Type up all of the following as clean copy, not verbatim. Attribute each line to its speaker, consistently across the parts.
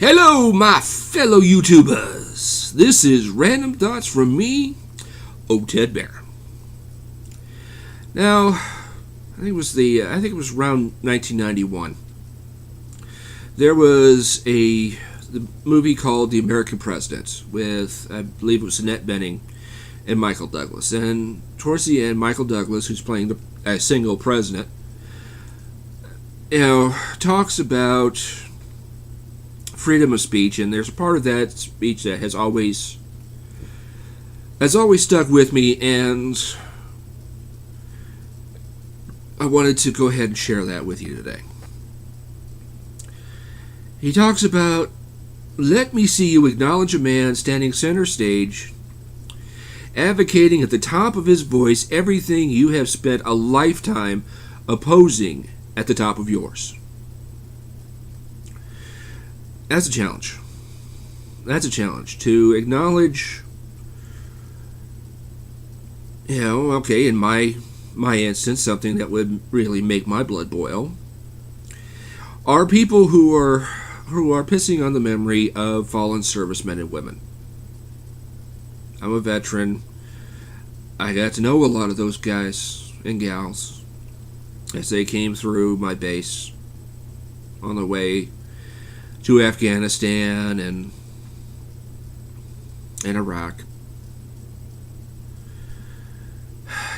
Speaker 1: Hello, my fellow YouTubers. This is Random Thoughts from me, Ted Bear. Now, I think it was around 1991. There was the movie called The American President with, I believe it was Annette Bening and Michael Douglas. And towards the end, Michael Douglas, who's playing a single president, talks about freedom of speech, and there's a part of that speech that has always stuck with me, and I wanted to go ahead and share that with you today. He talks about, let me see you acknowledge a man standing center stage, advocating at the top of his voice everything you have spent a lifetime opposing at the top of yours. That's a challenge. That's a challenge. To acknowledge, in my instance, something that would really make my blood boil, are people who are pissing on the memory of fallen servicemen and women. I'm a veteran. I got to know a lot of those guys and gals as they came through my base on the way to Afghanistan and Iraq.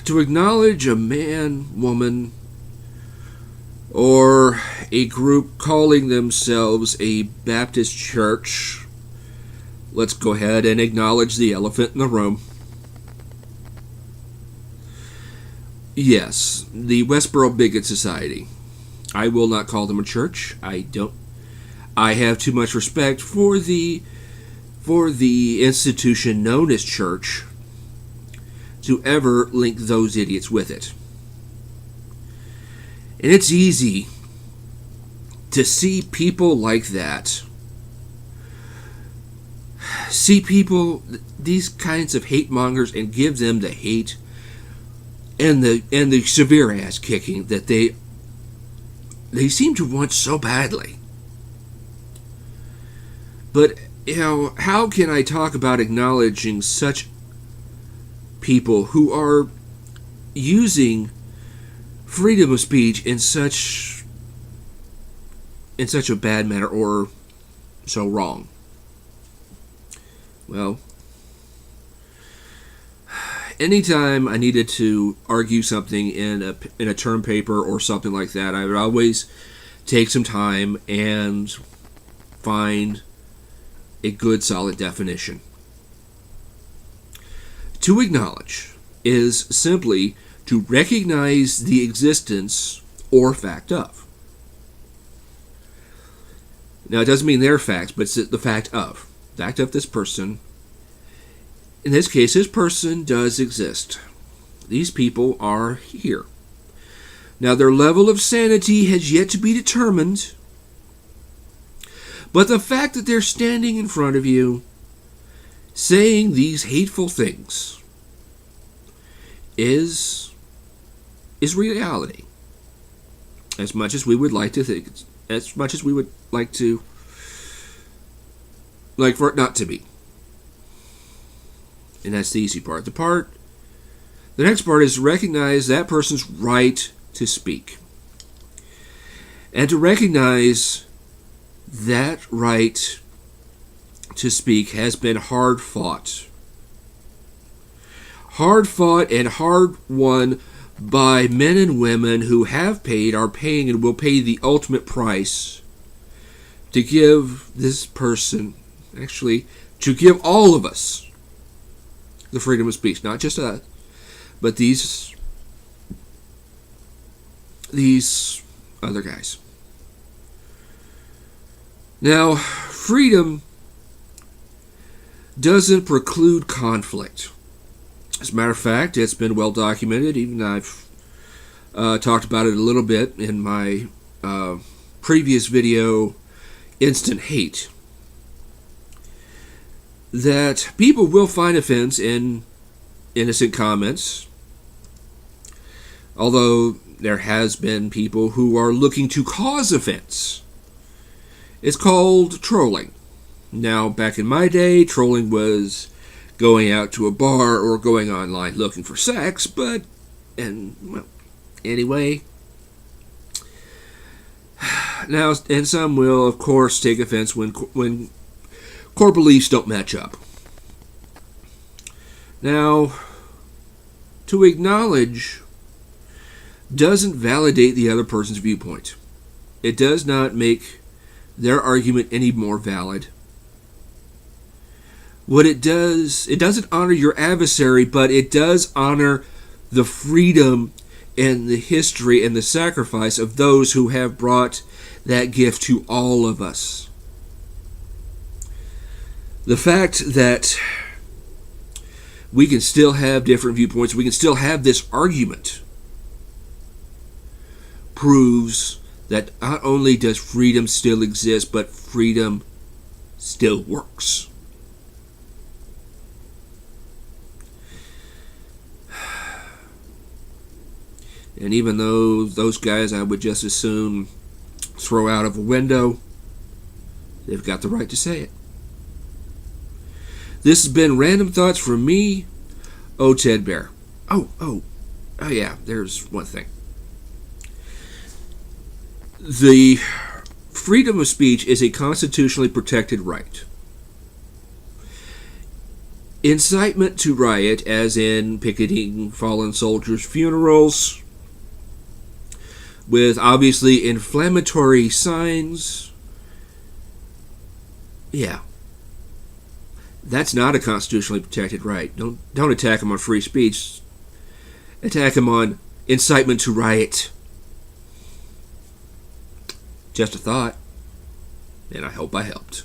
Speaker 1: To acknowledge a man, woman, or a group calling themselves a Baptist church, let's go ahead and acknowledge the elephant in the room. Yes, the Westboro Bigot Society. I will not call them a church. I have too much respect for the institution known as church to ever link those idiots with it. And it's easy to see people like that. See people, these kinds of hate mongers, and give them the hate and the severe ass kicking that they seem to want so badly. But, how can I talk about acknowledging such people who are using freedom of speech in such a bad manner or so wrong? Well, anytime I needed to argue something in a term paper or something like that, I would always take some time and find a good solid definition. To acknowledge is simply to recognize the existence or fact of. Now, it doesn't mean they're facts, but it's the fact of. The fact of this person. In this case, this person does exist. These people are here. Now, their level of sanity has yet to be determined, but the fact that they're standing in front of you saying these hateful things is reality. As much as we would like to think, as much as we would like for it not to be. And that's the easy part. The next part is to recognize that person's right to speak. And to recognize that right to speak has been hard fought. Hard fought and hard won by men and women who have paid, are paying, and will pay the ultimate price to give this person, actually, to give all of us the freedom of speech. Not just us, but these other guys. Now, freedom doesn't preclude conflict. As a matter of fact, it's been well documented. Even I've talked about it a little bit in my previous video, Instant Hate, that people will find offense in innocent comments, although there has been people who are looking to cause offense It's called trolling. Now, back in my day, trolling was going out to a bar or going online looking for sex, anyway. Now, and some will, of course, take offense when core beliefs don't match up. Now, to acknowledge doesn't validate the other person's viewpoint. It does not make their argument any more valid. What it does, it doesn't honor your adversary, but it does honor the freedom and the history and the sacrifice of those who have brought that gift to all of us. The fact that we can still have different viewpoints, we can still have this argument, proves that not only does freedom still exist, but freedom still works. And even though those guys I would just as soon throw out of a window, they've got the right to say it. This has been Random Thoughts from me, Ted Bear. Oh yeah, there's one thing. The freedom of speech is a constitutionally protected right. Incitement to riot, as in picketing fallen soldiers' funerals, with obviously inflammatory signs, yeah, that's not a constitutionally protected right. Don't attack them on free speech. Attack them on incitement to riot. Just a thought, and I hope I helped.